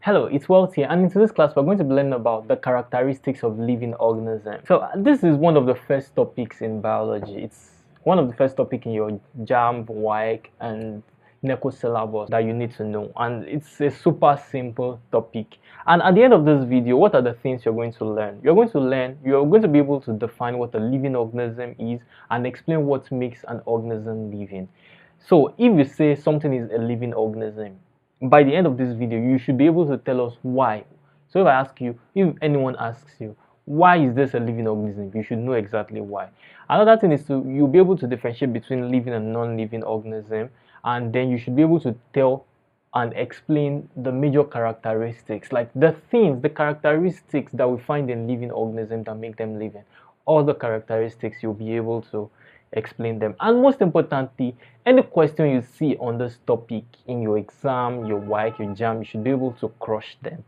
Hello, it's Walt here, and in today's class we're going to be learning about the characteristics of living organisms. So this is one of the first topics in biology. It's one of the first topics in your JAMB, WAEC, and NECO syllabus that you need to know, and it's a super simple topic. And at the end of this video, what are the things you're going to learn? You're going to be able to define what a living organism is and explain what makes an organism living. So if you say something is a living organism, by the end of this video, you should be able to tell us why. So if I ask you, if anyone asks you, why is this a living organism? You should know exactly why. Another thing is you'll be able to differentiate between living and non-living organism, and then you should be able to tell and explain the major characteristics, like the characteristics that we find in living organisms that make them living. All the characteristics, you'll be able to explain them. And most importantly, any question you see on this topic in your exam, your WAEC, your JAMB, you should be able to crush them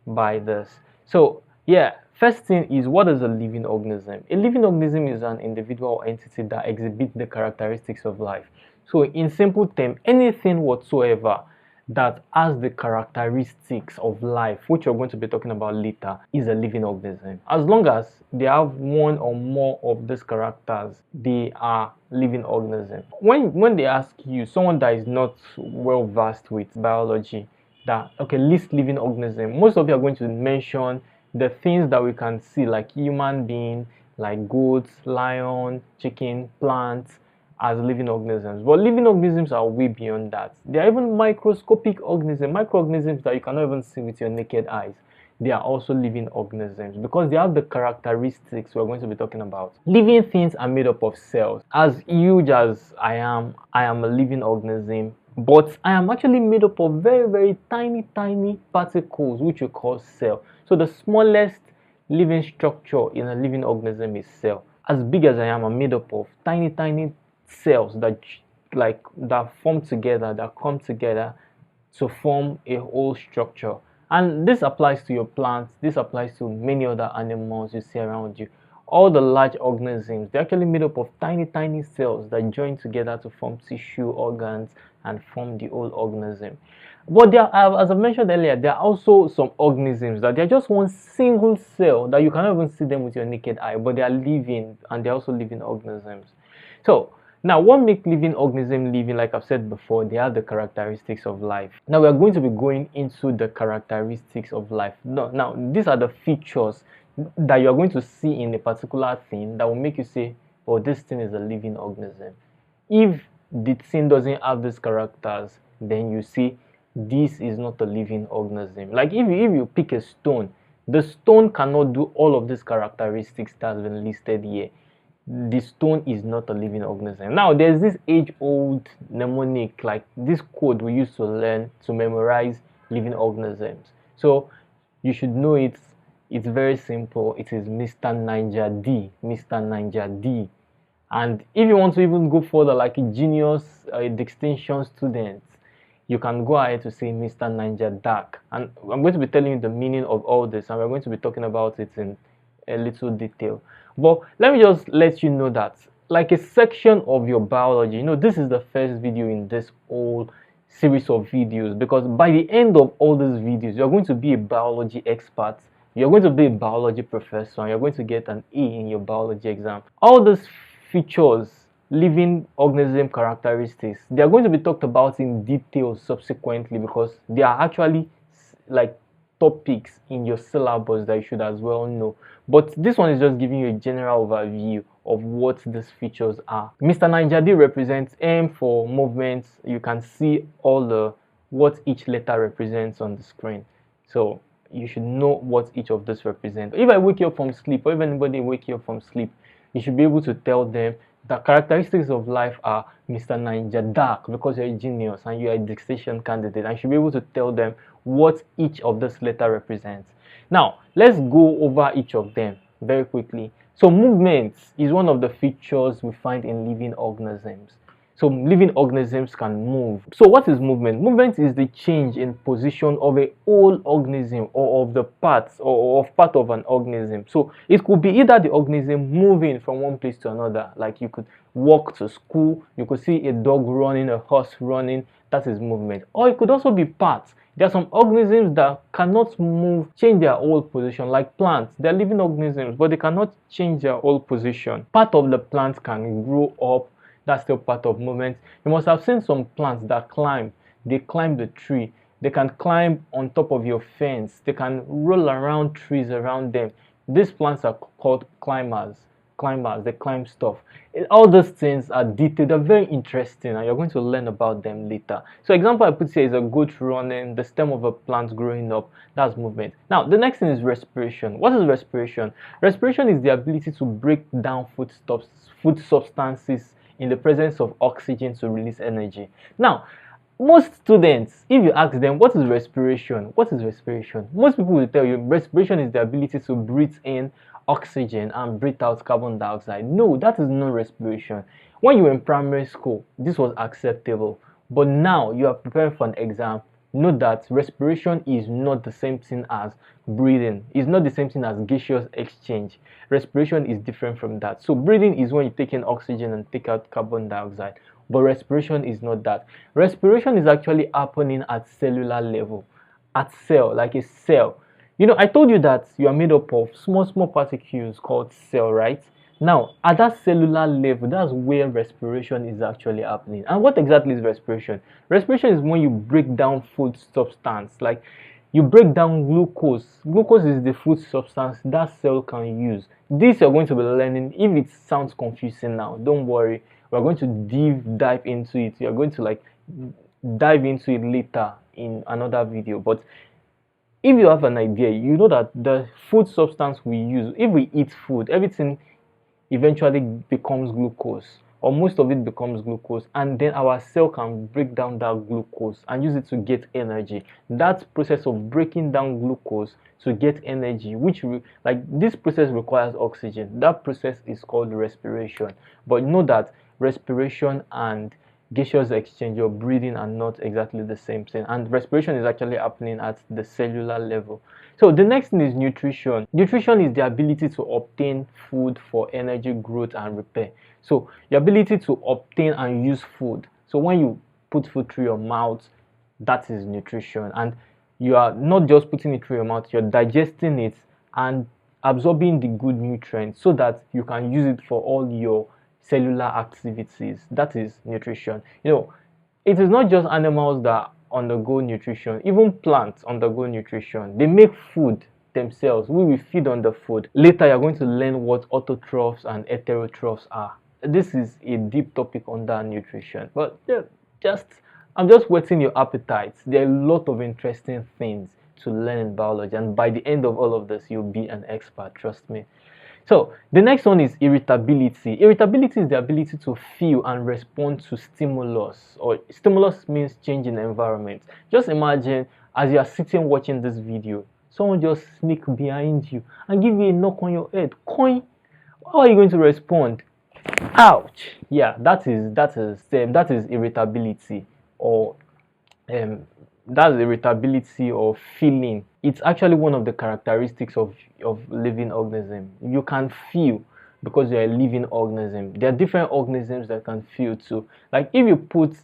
by this. So yeah, first thing is, what is a living organism? A living organism is an individual entity that exhibits the characteristics of life. So in simple terms, anything whatsoever that has the characteristics of life, which we're going to be talking about later, is a living organism. As long as they have one or more of these characters, they are living organisms. When they ask you, someone that is not well versed with biology, that okay, list living organism, most of you are going to mention the things that we can see, like human being, like goats, lion, chicken, plants, as living organisms. But living organisms are way beyond that. They are even microscopic organisms, microorganisms that you cannot even see with your naked eyes. They are also living organisms because they have the characteristics we're going to be talking about. Living things are made up of cells. As huge as I am a living organism, but I am actually made up of very, very tiny particles, which we call cell. So the smallest living structure in a living organism is cell. As big as I am, I'm made up of tiny cells that form together, that come together to form a whole structure. And this applies to your plants, this applies to many other animals you see around you. All the large organisms, they're actually made up of tiny cells that join together to form tissue, organs, and form the whole organism. But there are, as I mentioned earlier, there are also some organisms that they're just one single cell that you cannot even see them with your naked eye, but they are living, and they're also living organisms. So now, what makes living organism living? Like I've said before, they have the characteristics of life. Now we are going to be going into the characteristics of life. Now these are the features that you are going to see in a particular thing that will make you say, oh, this thing is a living organism. If the thing doesn't have these characters, then you see this is not a living organism. Like if you pick a stone, the stone cannot do all of these characteristics that has been listed here. The stone is not a living organism. Now there's this age-old mnemonic, like this code we used to learn to memorize living organisms. So you should know it. It's very simple. It is Mr. Niger D. Mr. Niger D. And if you want to even go further, like a genius distinction student, you can go ahead to say Mr. Niger Dark. And I'm going to be telling you the meaning of all this, and we're going to be talking about it in a little detail. But let me just let you know that, like a section of your biology, this is the first video in this whole series of videos, because by the end of all these videos, you're going to be a biology expert, you're going to be a biology professor, and you're going to get an A in your biology exam. All these features, living organism characteristics, they are going to be talked about in detail subsequently, because they are actually like topics in your syllabus that you should as well know. But this one is just giving you a general overview of what these features are. Mr. Niger D represents M for movements. You can see what each letter represents on the screen. So you should know what each of these represents. If I wake you up from sleep, or if anybody wake you up from sleep, you should be able to tell them the characteristics of life are Mr. Niger Dark, because you're a genius and you're a distinction candidate, and you should be able to tell them what each of this letter represents. Now, let's go over each of them very quickly. So movements is one of the features we find in living organisms. So living organisms can move. So what is movement? Movement is the change in position of a whole organism, or of the parts, or of part of an organism. So it could be either the organism moving from one place to another, like you could walk to school, you could see a dog running, a horse running, that is movement. Or it could also be parts. There are some organisms that cannot move, change their old position, like plants. They're living organisms, but they cannot change their old position. Part of the plant can grow up, that's still part of movement. You must have seen some plants that climb. They climb the tree. They can climb on top of your fence. They can roll around trees around them. These plants are called climbers. They climb stuff. All those things are detailed, they're very interesting, and you're going to learn about them later. So example I put here is a goat running, the stem of a plant growing up. That's movement. Now the next thing is respiration. What is respiration? Respiration is the ability to break down food substances in the presence of oxygen to release energy. Now most students, if you ask them what is respiration, most people will tell you respiration is the ability to breathe in oxygen and breathe out carbon dioxide. No, that is not respiration. When you were in primary school, this was acceptable, but now you are preparing for an exam. Know that respiration is not the same thing as breathing. It's not the same thing as gaseous exchange. Respiration is different from that. So breathing is when you take in oxygen and take out carbon dioxide, but respiration is not that. Respiration is actually happening at cellular level, at cell, like a cell. You know, I told you that you are made up of small particles called cell, right? Now, at that cellular level, that's where respiration is actually happening. And what exactly is respiration? Respiration is when you break down food substance, like you break down glucose. Glucose is the food substance that cell can use. This you're going to be learning. If it sounds confusing now, don't worry. We're going to dive into it. You're going to dive into it later in another video. But if you have an idea, you know that the food substance we use, if we eat food, everything eventually becomes glucose, or most of it becomes glucose, and then our cell can break down that glucose and use it to get energy. That process of breaking down glucose to get energy, this process requires oxygen. That process is called respiration. But know that respiration and gaseous exchange or breathing are not exactly the same thing, and respiration is actually happening at the cellular level. So the next thing is nutrition. Nutrition is the ability to obtain food for energy, growth, and repair. So the ability to obtain and use food. So when you put food through your mouth, that is nutrition, and you are not just putting it through your mouth, you're digesting it and absorbing the good nutrients so that you can use it for all your cellular activities. That is nutrition. You know, it is not just animals that undergo nutrition, even plants undergo nutrition. They make food themselves. We will feed on the food. Later you're going to learn what autotrophs and heterotrophs are. This is a deep topic under nutrition, but I'm just whetting your appetite. There are a lot of interesting things to learn in biology, and by the end of all of this you'll be an expert, trust me. So the next one is irritability. Irritability is the ability to feel and respond to stimulus, or stimulus means change in the environment. Just imagine as you are sitting watching this video, someone just sneak behind you and give you a knock on your head. Coin. How are you going to respond? Ouch. Yeah, that is irritability, or that's irritability or feeling. It's actually one of the characteristics of living organism. You can feel because you're a living organism. There are different organisms that can feel too. Like if you put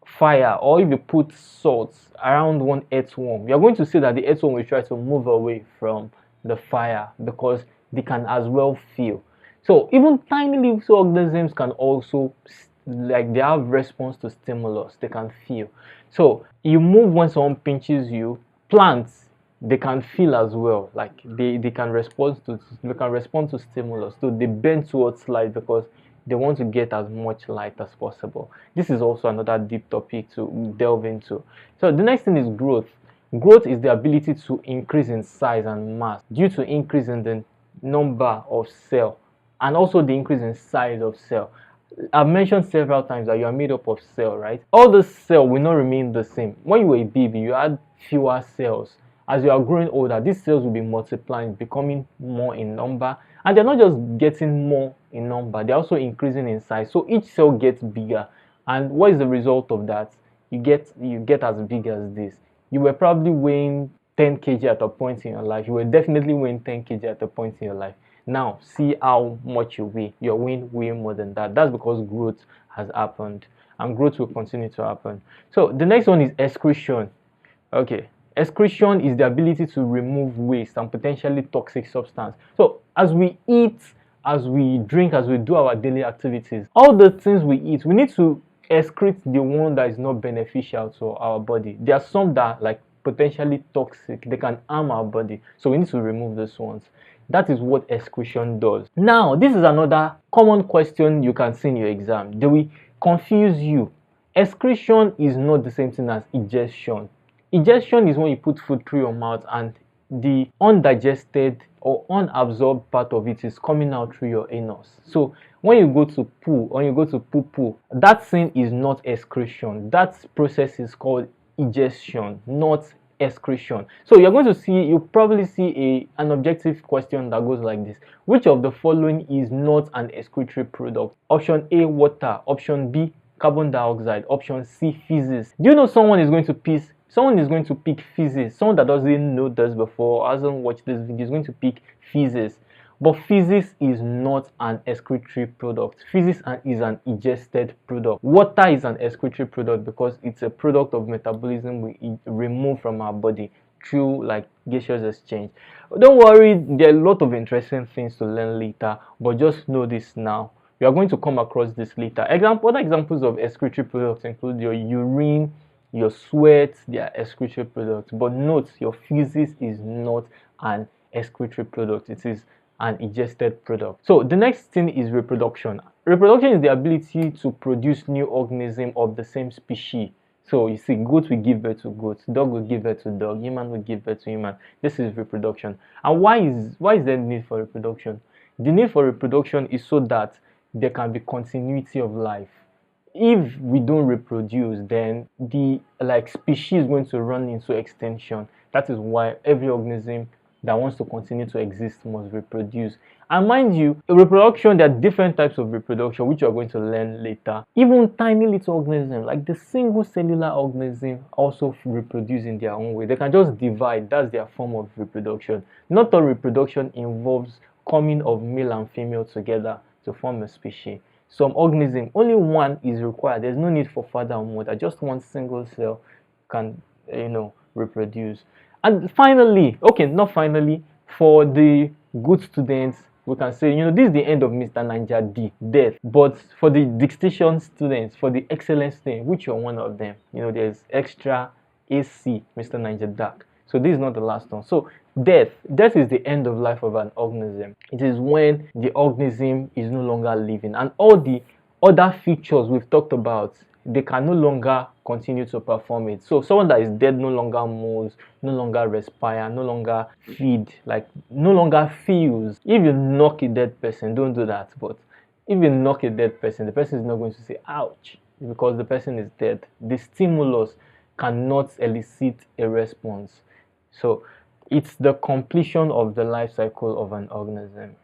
fire or if you put salt around one earthworm, you're going to see that the earthworm will try to move away from the fire because they can as well feel. So even tiny little organisms can also, like, they have response to stimulus. They can feel. So you move when someone pinches you. Plants, they can feel as well. Like they can respond to stimulus. So they bend towards light because they want to get as much light as possible. This is also another deep topic to delve into. So the next thing is growth. Growth is the ability to increase in size and mass due to increase in the number of cell and also the increase in size of cell. I've mentioned several times that you are made up of cell, right? All the cell will not remain the same. When you were a baby, you had fewer cells. As you are growing older, these cells will be multiplying, becoming more in number, and they're not just getting more in number, they're also increasing in size. So each cell gets bigger, and what is the result of that? You get as big as this. You were probably weighing 10 kg at a point in your life. You were definitely weighing 10 kg at a point in your life. Now see how much you weigh. You're weighing way more than that. That's because growth has happened, and growth will continue to happen. So the next one is excretion. Okay. Excretion is the ability to remove waste and potentially toxic substance. So as we eat, as we drink, as we do our daily activities, all the things we eat, we need to excrete the one that is not beneficial to our body. There are some that are like potentially toxic, they can harm our body. So we need to remove those ones. That is what excretion does. Now, this is another common question you can see in your exam. They will confuse you. Excretion is not the same thing as ingestion. Ingestion is when you put food through your mouth and the undigested or unabsorbed part of it is coming out through your anus. So when you go to poo, when you go to poo, that thing is not excretion. That process is called ingestion, not excretion. So you're going to see, you probably see an objective question that goes like this: which of the following is not an excretory product? Option A, water. Option B, carbon dioxide. Option C, feces. Do you know someone is going to pick feces? Someone that doesn't know this before, hasn't watched this video, is going to pick feces. But feces is not an excretory product. Feces is an ingested product. Water is an excretory product because it's a product of metabolism we remove from our body through like gaseous exchange. Don't worry, there are a lot of interesting things to learn later, but just know this now. We are going to come across this later. Other examples of excretory products include your urine, your sweat, they are excretory products. But note, your feces is not an excretory product. It is an ingested product. So the next thing is reproduction. Reproduction is the ability to produce new organisms of the same species. So you see, goat will give birth to goat, dog will give birth to dog, human will give birth to human. This is reproduction. And why is there need for reproduction? The need for reproduction is so that there can be continuity of life. If we don't reproduce, then the species is going to run into extinction. That is why every organism that wants to continue to exist must reproduce. And mind you, reproduction, there are different types of reproduction which you are going to learn later. Even tiny little organisms like the single cellular organism also reproduce in their own way. They can just divide. That's their form of reproduction. Not all reproduction involves coming of male and female together to form a species. Some organism, only one is required. There's no need for father or mother. Just one single cell can, reproduce. And finally, for the good students, we can say, this is the end of Mr. Niger D, death. But for the distinction students, for the excellent students, which you're one of them, there's extra AC, Mr. Niger Dark. So this is not the last one. So death is the end of life of an organism. It is when the organism is no longer living, and all the other features we've talked about, they can no longer continue to perform it. So someone that is dead no longer moves, no longer respire, no longer feed, no longer feels. If you knock a dead person, don't do that. But if you knock a dead person, the person is not going to say ouch, because the person is dead. The stimulus cannot elicit a response. So it's the completion of the life cycle of an organism.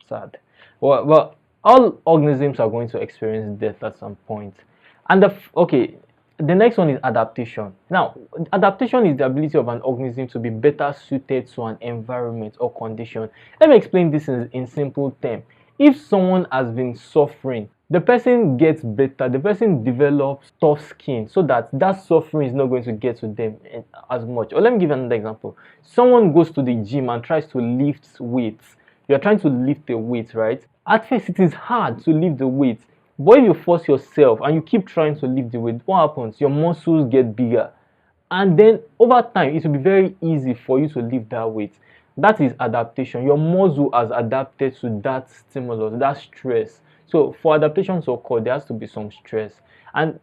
Sad. Well, all organisms are going to experience death at some point. And the next one is adaptation. Now, adaptation is the ability of an organism to be better suited to an environment or condition. Let me explain this in simple terms. If someone has been suffering, the person gets better, the person develops tough skin so that suffering is not going to get to them as much. Or let me give you another example. Someone goes to the gym and tries to lift weights. You are trying to lift a weight, right? At first, it is hard to lift the weight. But if you force yourself and you keep trying to lift the weight, what happens? Your muscles get bigger. And then over time, it will be very easy for you to lift that weight. That is adaptation. Your muscle has adapted to that stimulus, that stress. So for adaptation to occur, there has to be some stress. And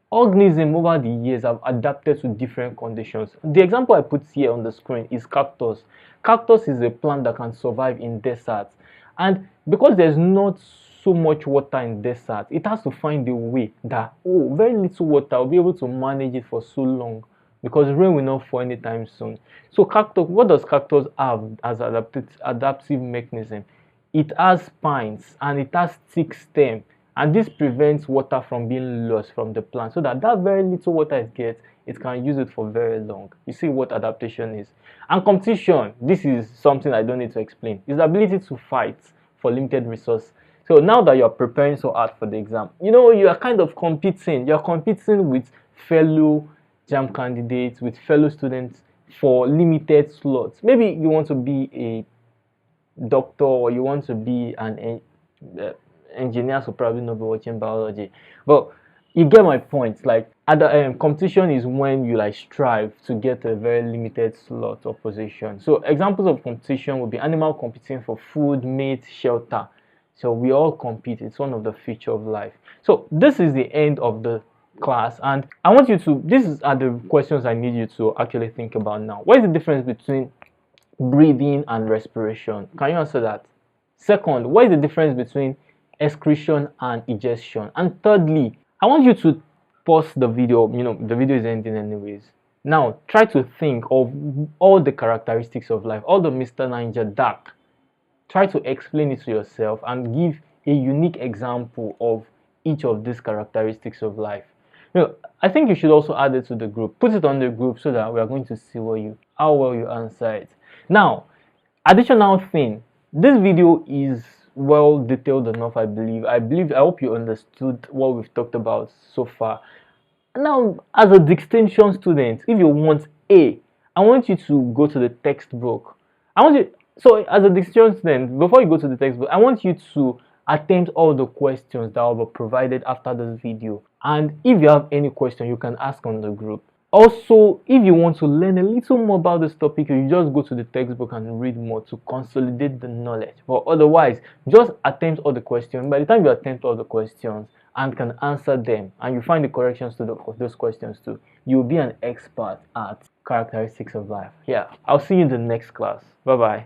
organisms over the years have adapted to different conditions. The example I put here on the screen is cactus. Cactus is a plant that can survive in deserts. And because there's not so much water in desert, it has to find a way that, very little water, I'll be able to manage it for so long because rain will not fall anytime soon. So cactus, what does cactus have as adaptive mechanism? It has spines and it has thick stem, and this prevents water from being lost from the plant so that very little water it gets, it can use it for very long. You see what adaptation is. And competition, this is something I don't need to explain. It's the ability to fight for limited resource. So now that you're preparing so hard for the exam, you are kind of competing. You're competing with fellow JAMB candidates, with fellow students for limited slots. Maybe you want to be a doctor or you want to be an engineer, so probably not be watching biology, but you get my point. Like, other competition is when you like strive to get a very limited slot or position. So examples of competition would be animal competing for food, mate, shelter. So we all compete. It's one of the feature of life. So this is the end of the class, and I want you to, these are the questions I need you to actually think about now. What is the difference between breathing and respiration? Can you answer that? Second, what is the difference between excretion and egestion? And thirdly, I want you to pause the video. The video is ending anyways. Now try to think of all the characteristics of life, all the Mr. Ninja dark. Try to explain it to yourself and give a unique example of each of these characteristics of life. I think you should also add it to the group. Put it on the group so that we are going to see how well you answer it. Now, additional thing, this video is well detailed enough, I hope you understood what we've talked about so far. Now, as a distinction student, if you want A, I want you to go to the textbook. So as a distinction student, before you go to the textbook, I want you to attempt all the questions that will be provided after this video. And if you have any question, you can ask on the group. Also, if you want to learn a little more about this topic, you just go to the textbook and read more to consolidate the knowledge. But otherwise, just attempt all the questions. By the time you attempt all the questions and can answer them, and you find the corrections to those questions too, you'll be an expert at characteristics of life. Yeah, I'll see you in the next class. Bye bye.